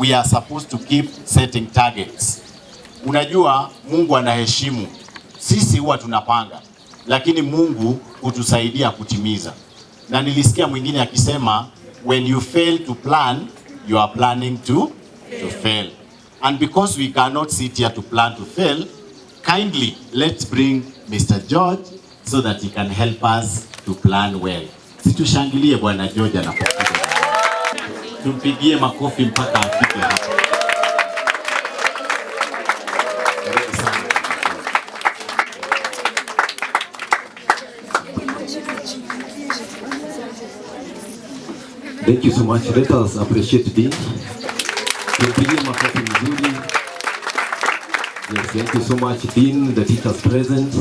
we are supposed to keep setting targets. Unajua Mungu anaheshimu. Sisi huwa tunapanga, lakini Mungu hutusaidia kutimiza. Na nilisikia mwingine akisema, when you fail to plan, you are planning to fail. And because we cannot sit here to plan to fail, kindly let's bring Mr. George so that he can help us to plan well. Situshangilie Bwana George anapokuja. Tumpigie makofi mpaka afike hapa. Thank you so much. Let us appreciate Dean. Tumpigie makofi mzuri. Yes, thank you so much Dean, the teachers present,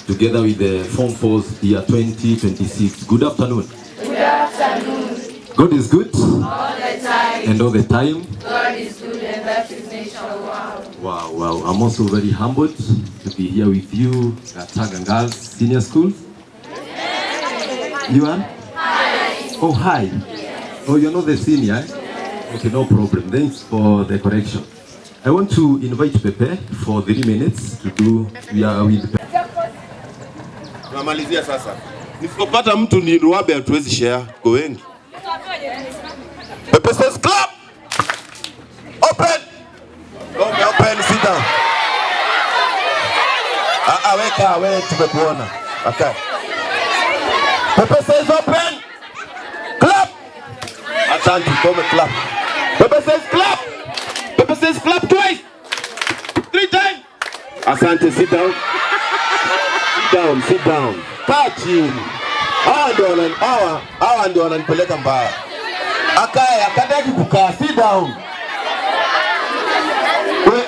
together with the Form 4s year 2026. Good afternoon. Good afternoon. God is good. All the time. And all the time. God is good and that is nationwide. Wow, wow. I'm also very humbled to be here with you at Taga Girls Senior School. You are? Hi. Oh, hi. Yes. Oh, you're not the senior, eh? Okay, no problem. Thanks for the correction. I want to invite Pepe for 3 minutes to do, we are with Pepe. Tunamalizia sasa. Nisipopata mtu ni ruabe hatuwezi share kwa wengi. Pepe says clap. Open. Open, sit down. Weka, wewe tumekuona. Okay. Pepe says open. Clap. Asante, come clap. Pepe says clap. Pepe says clap twice. 3 times. Asante, sit down. Sit down. Kaa chini. Hawa ndio wananipeleka mbaya. Akae, akadaki kukaa. Sit down.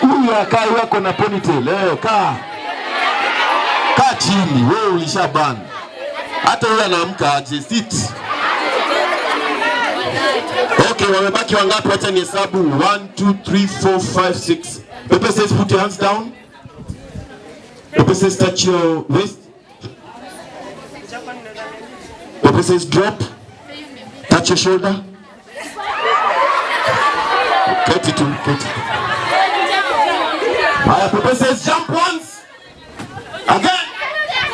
Huyu akae wako na ponytail. Kaa. Kaa chini. Wewe ulishaban. Hata yule anaamka aje, sit. Okay, wamebaki wangapi? Acha ni hesabu. 1 2 3 4 5 6. Pepe says put your hands down. Pepe says touch your waist. Pepe says drop. Touch your shoulder. Get it. Pepe says jump once. Again.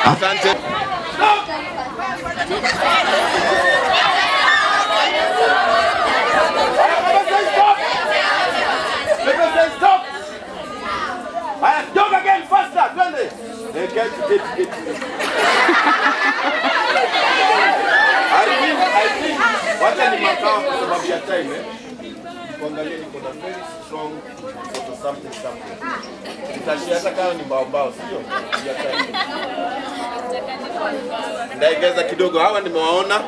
Asante. Jump again, faster, twende. Get. I think wacha ni makao kwa sababu ya time. Kuangalia niko na very strong for something. Itashia hata kama ni mbao, sio? Ya time. Ndaigeza kidogo, hawa nimewaona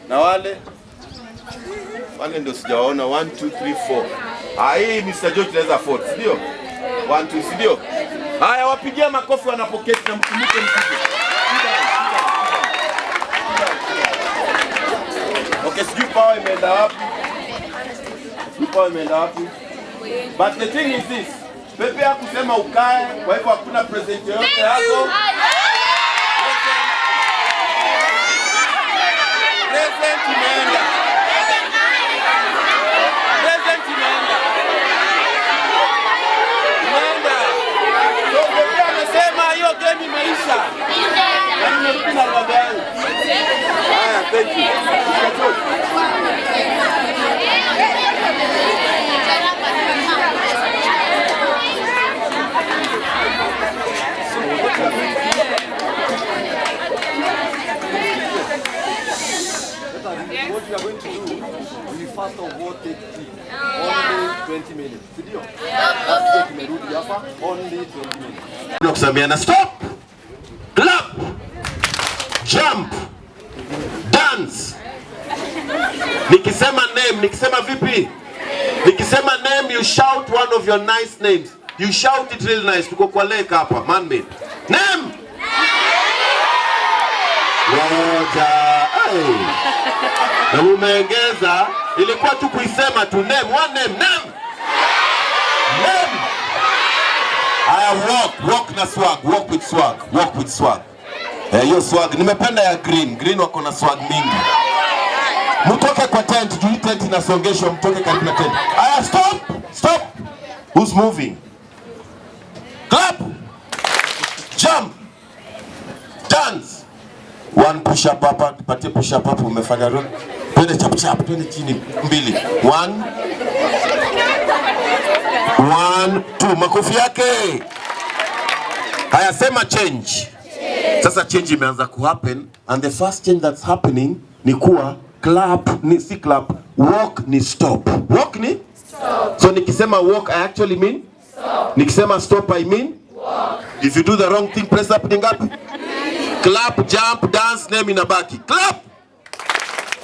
na wale ndio sijawaona. 1 2 3 4. Hii Mr. George tunaweza afford, sio? 1 2, sio? Haya, wapigia makofi wanapoketi na mkumbuke mkubwa. Okay, sijui power imeenda wapi. But the thing is this. Pepe hakusema ukae, kwa hivyo hakuna present yoyote hapo. Present imeenda. So Pepe anasema hiyo game imeisha. Na nimerudi na baba yangu. Thank you. What we are going to do, we first of all take only 20 minutes. Ndio? Sasa tumerudi hapa only 20 minutes. Tunakusambiana stop. Clap. Jump. Dance. Nikisema name, nikisema vipi? Nikisema name, you shout one of your nice names. You shout it real nice. Tuko kwa lake hapa, man made. Name. Na umeongeza, ilikuwa tu kuisema tu name, one name. I walk na swag, walk with swag. Hiyo swag, nimependa ya green wako na swag mingi. Mtoke kwa tent, juu tent inasongeshwa, mtoke karibu na tent. Aya, stop! who's moving? Clap. Jump. Dance. One push up hapa, tupatie push up hapo umefanya roll. Twende chap chap, twende chini mbili. 1 1 2 makofi yake. Haya sema change. Sasa change imeanza ku happen and the first change that's happening ni kuwa clap ni si clap, walk ni stop. Walk ni stop. So nikisema walk I actually mean stop. Nikisema stop I mean walk. If you do the wrong thing press up ni ngapi? Clap, jump, dance, name inabaki. Clap.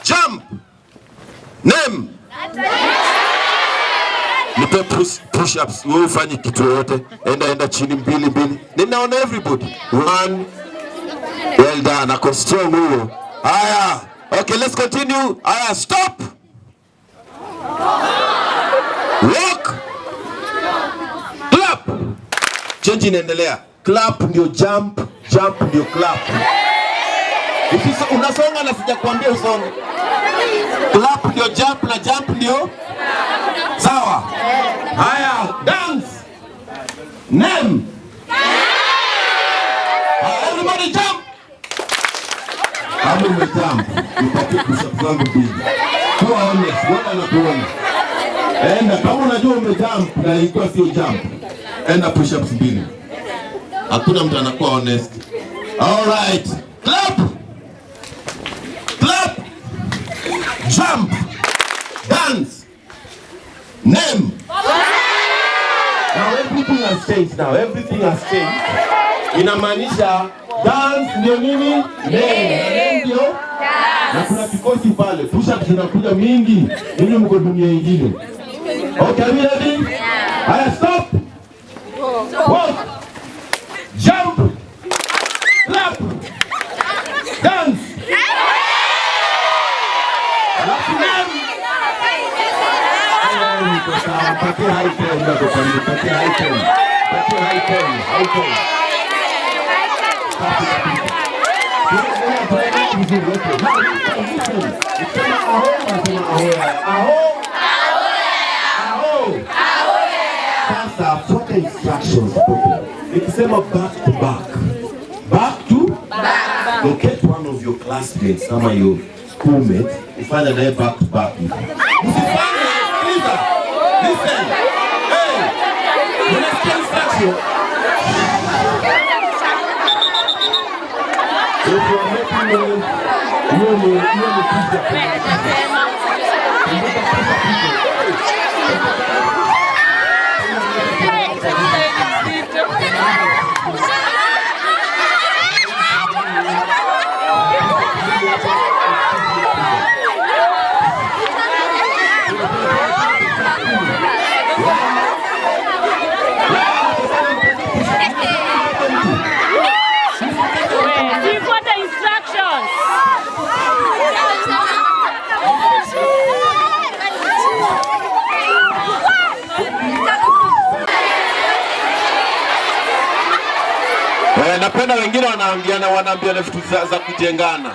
Jump. Name. Nipe push ups. Wewe ufanye kitu yote. Enda chini mbili. Ninaona everybody. 1. Well done. Ako strong huyo. Haya. Okay, let's continue. Haya, stop. Walk. Clap. Change inaendelea. Clap ndio jump, jump ndio clap. Unasonga na sijakwambia usonge. Clap ndio jump na jump ndio sawa. Haya, dance. Name. Everybody jump. Kama umejump, upate push-up zangu mbili. Kuwa honest, wala nakuona. Enda kama unajua umejump na ilikuwa sio jump. Enda push-ups mbili. Hakuna mtu anakuwa honest. All right. Clap. Clap. Jump. Dance. Name. Now everything has changed now. Everything has changed. Inamaanisha dance ndio nini? Name ndio dance. Na kuna kikosi pale. Push-ups zinakuja mingi. Nini mko dunia nyingine? Okay, are you ready? Yeah. Haya, stop. Walk. Jump. Clap. Dance. Pakai high tone ndio kwani pakai high tone. Pakai high tone. Sasa fuata instructions. Nikisema back to back. Back to back. Locate one of your classmates kama your schoolmate, ufanye naye back to back. Usifanye sikiliza. Listen. Hey. Unasikia instruction? If you are making you napenda wengine wanaambiana vitu za kujengana.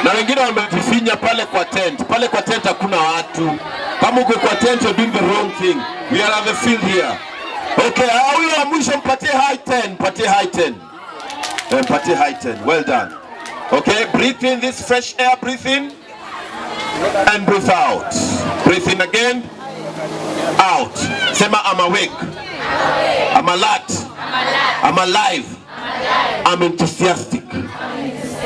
Na wengine wamefinya pale kwa tent. Pale kwa tent hakuna watu. Kama uko kwa tent you're doing the wrong thing. We are at the field here. Okay, huyo wa mwisho mpatie high 10, mpatie high 10. Mpatie high 10. Well done. Okay, breathe in this fresh air, breathe in and breathe out. Breathe in again. Out. Sema I'm awake. I'm alert. I'm alive. I'm enthusiastic.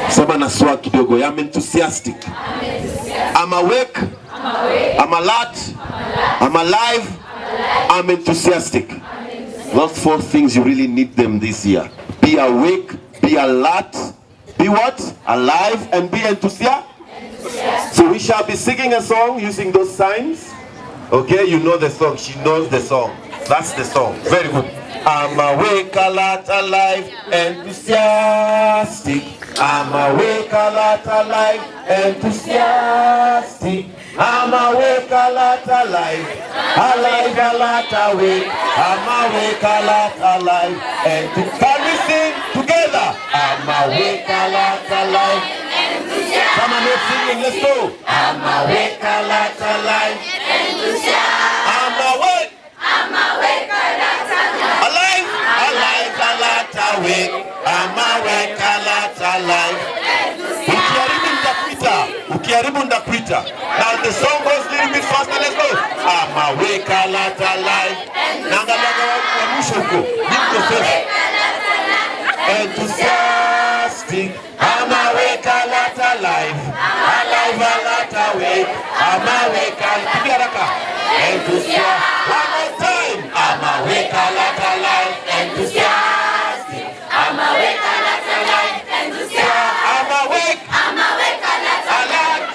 Sema na swa kidogo. I'm enthusiastic. I'm awake. I'm alert. I'm alive. I'm enthusiastic. Those 4 things you really need them this year. Be awake, be alert, be what? Alive, and be enthusiastic. So we shall be singing a song using those signs. Okay, you know the song. She knows the song. That's the song. Very good. I'm awake, alert, alive, enthusiastic. I'm awake, alert, alive, enthusiastic. I'm awake, alert, alive, alive, alert, awake. I'm awake, alert, alive, enthusiastic. Can we sing together? I'm awake, alert, alive, enthusiastic. Come on, let's sing. Let's go. I'm awake, alert, alive, enthusiastic. I'm awake, alert. amaweka lata life. Naangalia wa mwisho huko. Niko sasa. Enthusiastic, amaweka lata life. Alive lata way. Amaweka piga haraka. Enthusiastic. One more time. Amaweka lata life. Enthusiastic. Amaweka lata life. Enthusiastic. Amaweka lata life.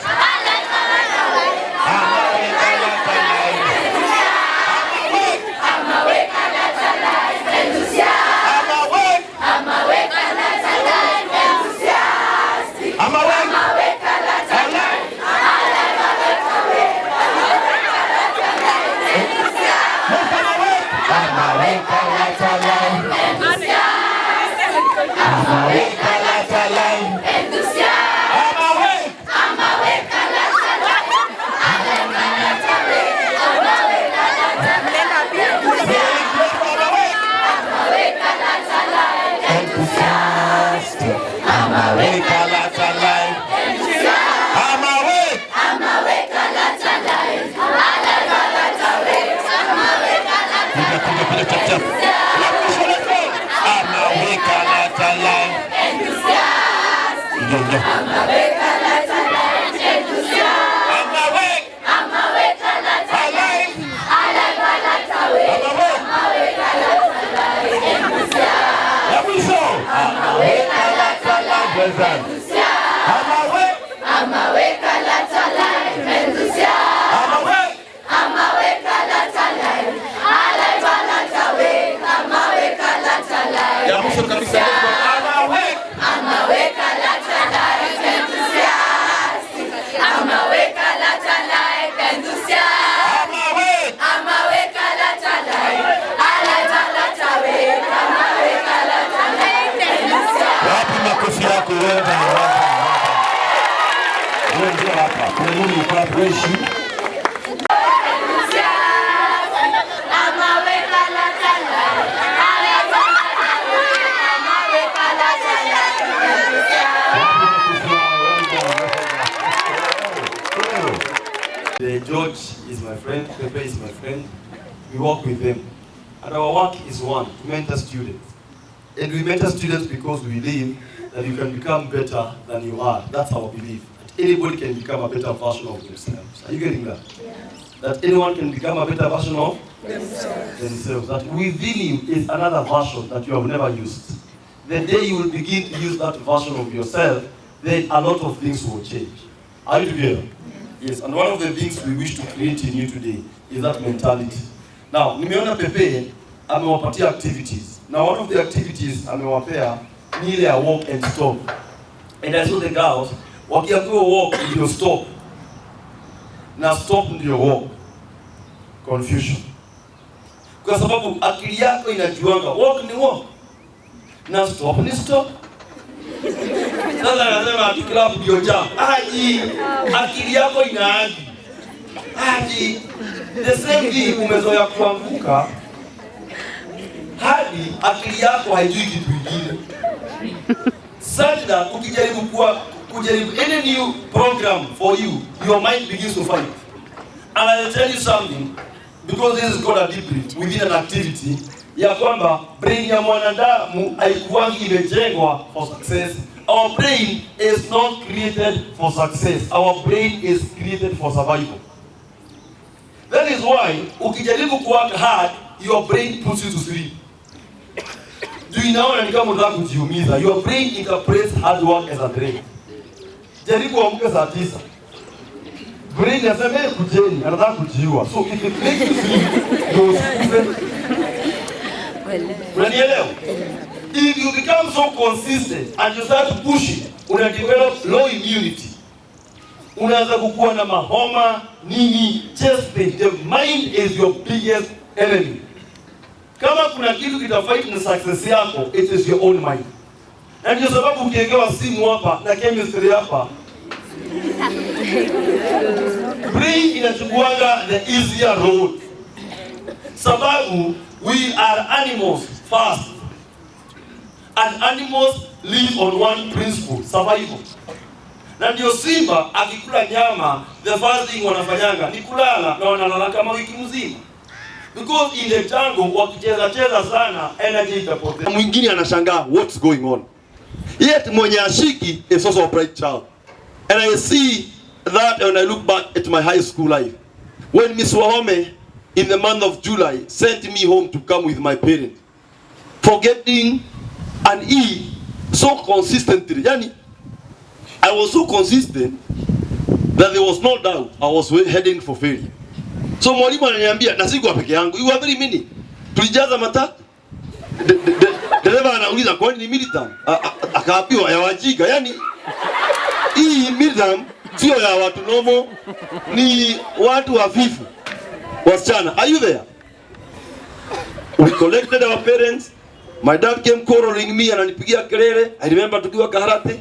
George is my friend, Pepe is my friend. We work with them. And our work is one, to mentor students. And we mentor students because we believe that you can become better than you are. That's our belief. That anybody can become a better version of themselves. Are you getting that? Yes. That anyone can become a better version of themselves. That within you is another version that you have never used. The day you will begin to use that version of yourself, then a lot of things will change. Are you together? Yes, and one of the things we wish to create in you today is that mentality. Now, nimeona Pepe amewapatia activities. Now, one of the activities amewapea ni ile ya walk and stop. And I saw the girls wakiambiwa walk ndio stop. Na stop ndio walk. Confusion. Kwa sababu akili yako inajuanga walk ni walk. Na stop ni stop. Sasa nasema ati club ndio jam. Aji, akili yako inaaji. Aji, the same thing umezoea kuanguka. Hadi akili yako haijui kitu kingine. Sasa kujaribu any new program for you, your mind begins to fight. And I'll tell you something, because this is called a debrief within an activity, ya kwamba brain ya mwanadamu haikuwangi imejengwa for success. Our brain is not created for success. Our brain is created for survival. That is why ukijaribu work hard, your brain puts you to sleep. Do you know ni kama unataka kujiumiza? Your brain interprets hard work as a dream. Jaribu amke saa 9. Brain inasema kujeni, anataka kujiua. So if it makes you sleep, unanielewa? If you become so consistent and you start pushing, una develop low immunity. Unaanza kukua na mahoma, nini, chest pain. The mind is your biggest enemy. Kama kuna kitu kitafight na success yako, it is your own mind. Na ndio sababu ukiwekewa simu hapa na chemistry hapa, brain inachukuanga the easier road. Sababu we are animals first. And animals live on one principle, survival. Na ndio simba akikula nyama, the first thing wanafanyanga ni kulala, na wanalala kama wiki mzima. Because in the jungle wakicheza sana energy itapotea. Mwingine anashangaa what's going on. Yet mwenye ashiki is also a bright child. And I see that when I look back at my high school life. When Miss Wahome in the month of July sent me home to come with my parents. Forgetting an E so consistently. Yani, I was so consistent that there was no doubt I was heading for failure. So mwalimu ananiambia na sikuwa peke yangu. You are very many. Tulijaza matatu. Dereva anauliza kwani ni militant? Akaambiwa ya Wajika. Yani hii militant sio ya watu nomo, ni watu hafifu. Wasichana, are you there? We collected our parents. My dad came quarreling me, ananipigia kelele. I remember tukiwa Kaharate.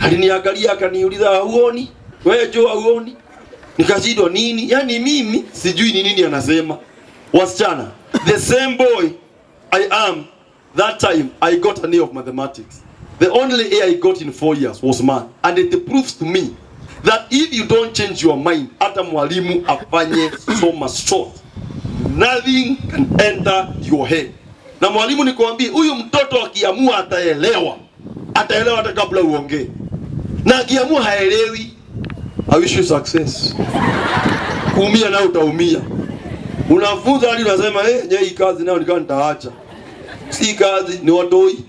Aliniangalia akaniuliza huoni? Wewe jo huoni? Nikashindwa nini? Yani mimi sijui ni nini anasema. Wasichana, the same boy I am that time I got an A of mathematics. The only A I got in 4 years was math, and it proves to me that if you don't change your mind, hata mwalimu afanye so much short, nothing can enter your head. Na mwalimu nikwambie, huyu mtoto akiamua ataelewa hata kabla uongee. Na akiamua haelewi, I wish you success. Kuumia na utaumia. Unafunza hadi unasema hii kazi nayo nikaa nitaacha. Si kazi ni watoi.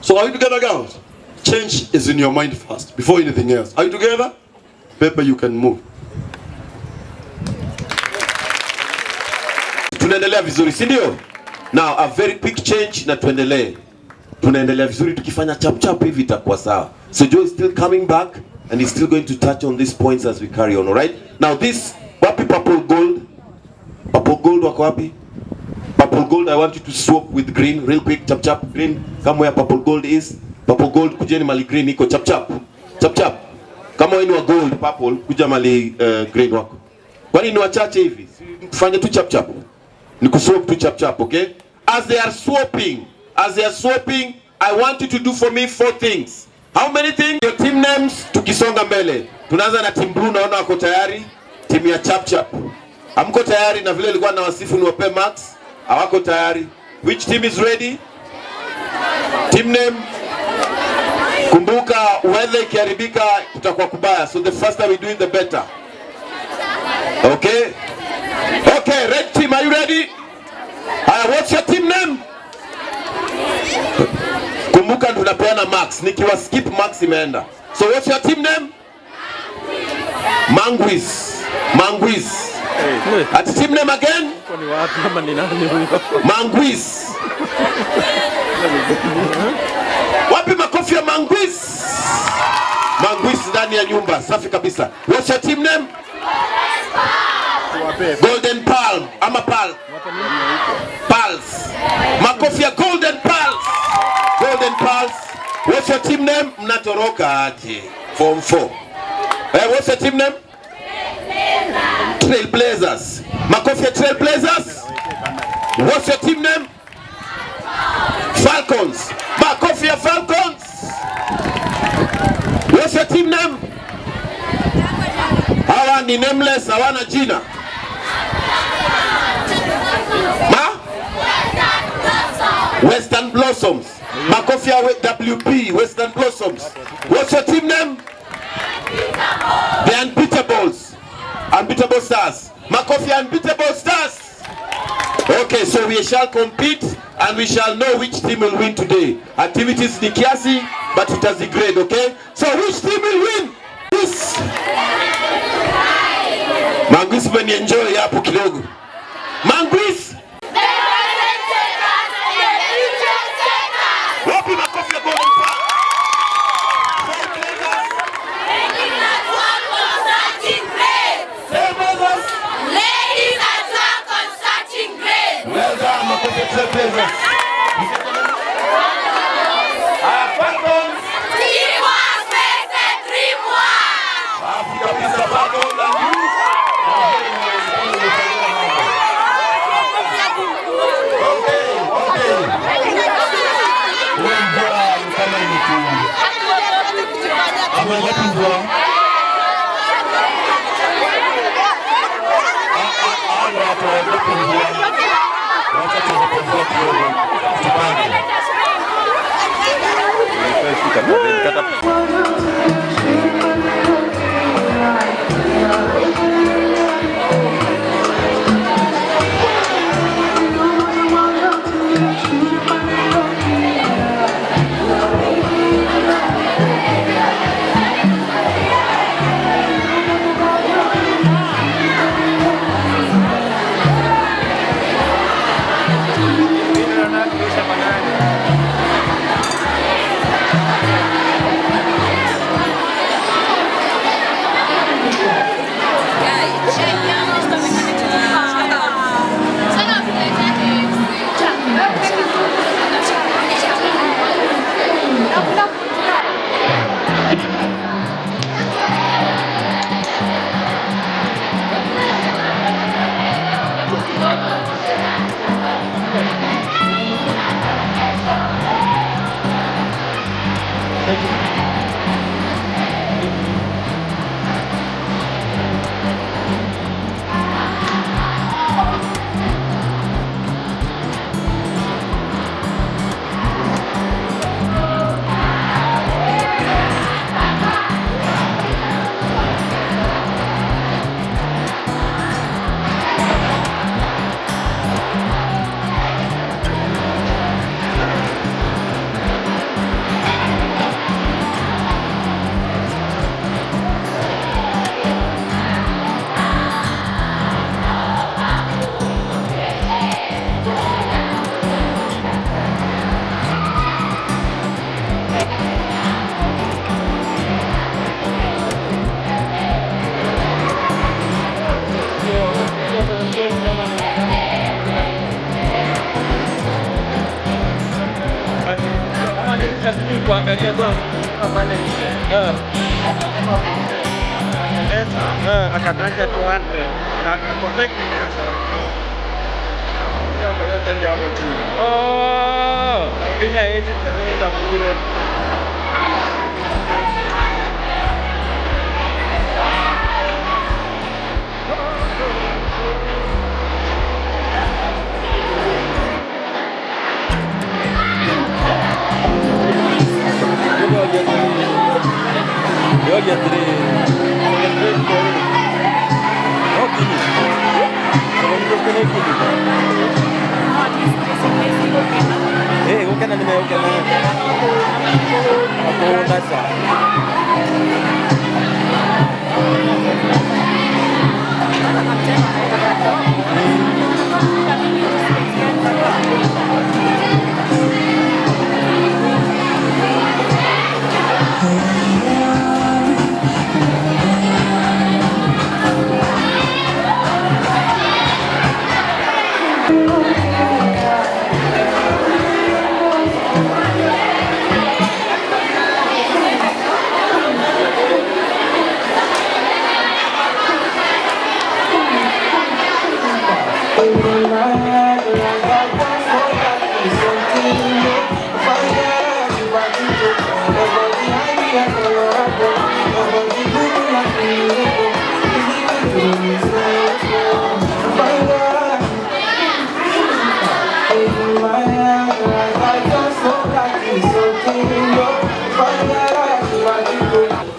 So are you together, girls? Change is in your mind first before anything else. Are you together? Pepe, you can move. Tunaendelea vizuri, si ndio? Now a very quick change na tuendelee. Tunaendelea vizuri tukifanya chap hivi itakuwa sawa. So Joe is still coming back and he's still going to touch on these points as we carry on, all right? Now this wapi purple gold? Purple gold wako wapi? Purple gold, I want you to swap with green real quick. Chap green. Come where purple gold is. Purple gold kujeni mali green iko chap. Kama wewe ni wa gold purple kuja mali green wako. Kwani ni wachache hivi? Tufanye tu chap. Ni kuswap tu chap, okay? As they are swapping, I want you to do for me 4 things. How many things? Your team names tukisonga mbele. Tunaanza na team blue, naona wako tayari. Team ya chap. Hamko tayari na vile nilikuwa na wasifu niwape max. Hawako tayari. Which team is ready? Team name. Kumbuka weather ikiharibika tutakuwa kubaya. So the faster we do it the better. Okay? Okay, red team, are you ready? What's your team name? Kumbuka tunapeana max. Nikiwa skip max imeenda. So what's your team name? Manguis. At team name again? Manguis. Wapi makofi ya Manguis? Manguis ndani ya nyumba, safi kabisa. What's your team name? Golden Palm. Ama Pal. Pals. Makofi ya Golden Pals. What's your team name? Mnatoroka aje. Form 4. What's your team name? Trailblazers. Makofi ya Trailblazers. What's your team name? Falcons. Makofi ya Falcons. What's your team name? Hawa ni nameless, hawana jina. Western Blossoms. Makofi ya WP, Western Blossoms. What's your team name? The Unbeatables. Unbeatable Stars. Makofi ya Unbeatable Stars. Okay, so we shall compete and we shall know which team will win today. Activities ni kiasi, but it has a grade, okay? So which team will win? This. Manguis mwenye enjoy hapo kidogo. Manguis. Wapi makofi ya Golden Park? Ladies at work on starting grade. Well done, makofi ya Trailblazers. Falcons. Teamwork makes the dream work. Wapi kabisa Falcons and you? Okay. kuangalia tu pale akataja tuanze na connect kenya hizi za bure.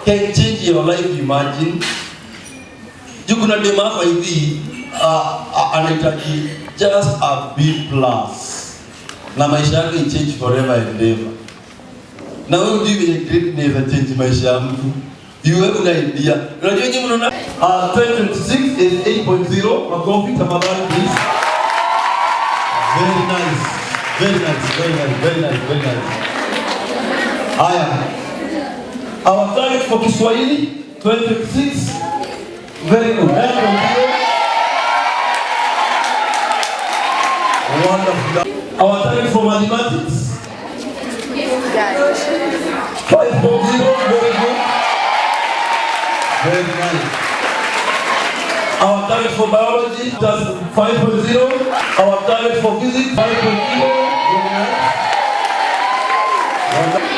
Can change your life, imagine. You kuna dema hapa hivi anahitaji just a B+ na maisha yake change forever and ever. Na wewe ndio vile grade never change maisha ya mtu. You have an idea. Unajua nyinyi mnaona 2026 is 8.0 makofi tafadhali please. Very nice. Very nice, very nice, very nice, very nice. Haya. Our target for Kiswahili 2026. Very good. Wonderful. Our target for mathematics 5.0. Very good. Very nice. Our target for biology just 5.0. Our target for physics 5.0. Very nice.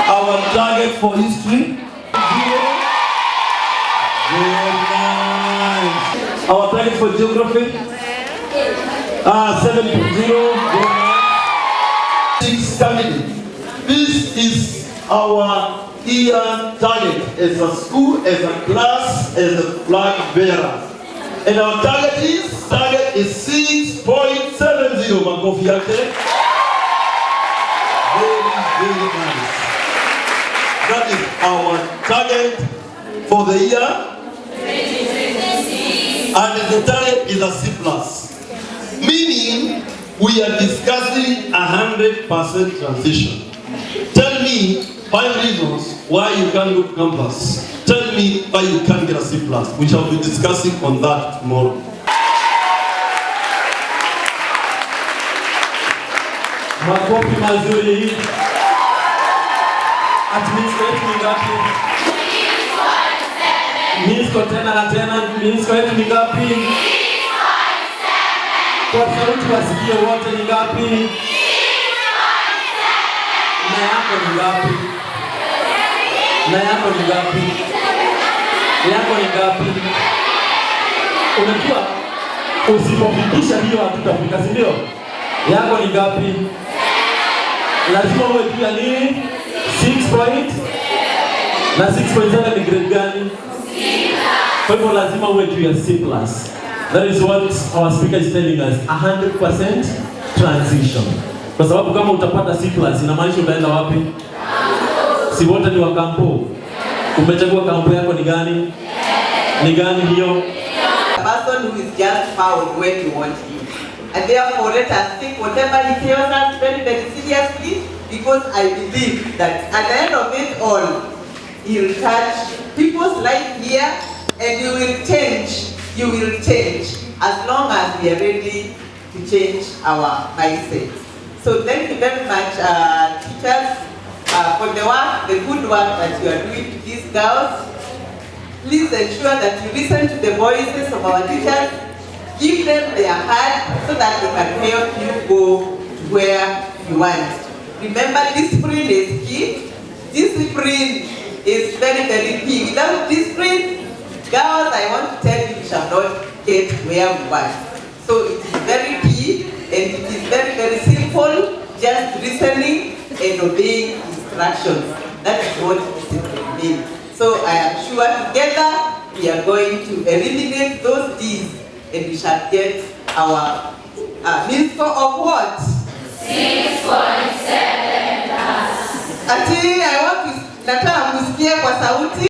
Our target for history 0. Very nice. Our target for geography 7.0. Very nice. 6 coming. This is our year target as a school, as a class, as a flag bearer. And our target is 6.70. Makofi yake. Very nice. That is our target for the year. And the target is a C+. Meaning, we are discussing 100% transition. Tell me 5 reasons why you can't go to campus. Tell me why you can't get a C+. We shall be discussing on that tomorrow. Makofi mazuri. Administration ni ngapi? Minsko tena na tena. Minsko yetu ni ngapi? Kwa sauti wasikie wote ni ngapi? Na yako ni ngapi? Na yako ni ngapi? Yako ni ngapi? Unajua usipofikisha hiyo hatutafika, si ndio? Yako ni ngapi? Lazima uwe pia nini? 6 point na 6.7 ni grade gani? Kwa hivyo lazima uwe juu ya C+. That is what our speaker is telling us, 100% transition. Kwa sababu kama utapata C+, inamaanisha utaenda wapi? Si wote ni wa kampo. Umechagua kampo yako ni gani? Ni gani hiyo? A person who is just found when you want him. And therefore let us take whatever he tells us very, very seriously, because I believe that at the end of it all, he will touch people's life here and you will change. You will change as long as we are ready to change our mindset. So thank you very much, teachers, for the work, the good work that you are doing to these girls. Please ensure that you listen to the voices of our teachers, give them their heart so that they can help you go to where you want. Remember, discipline is key. Discipline is very, very key. Without discipline, girls, I want to tell you, we shall not get where we want. So it is very key and it is very, very simple, just listening and obeying instructions. That is what discipline means. So I am sure together we are going to eliminate those D's and we shall get our Minsko of what? 6.7. Ati, I want to nataka kusikia kwa sauti.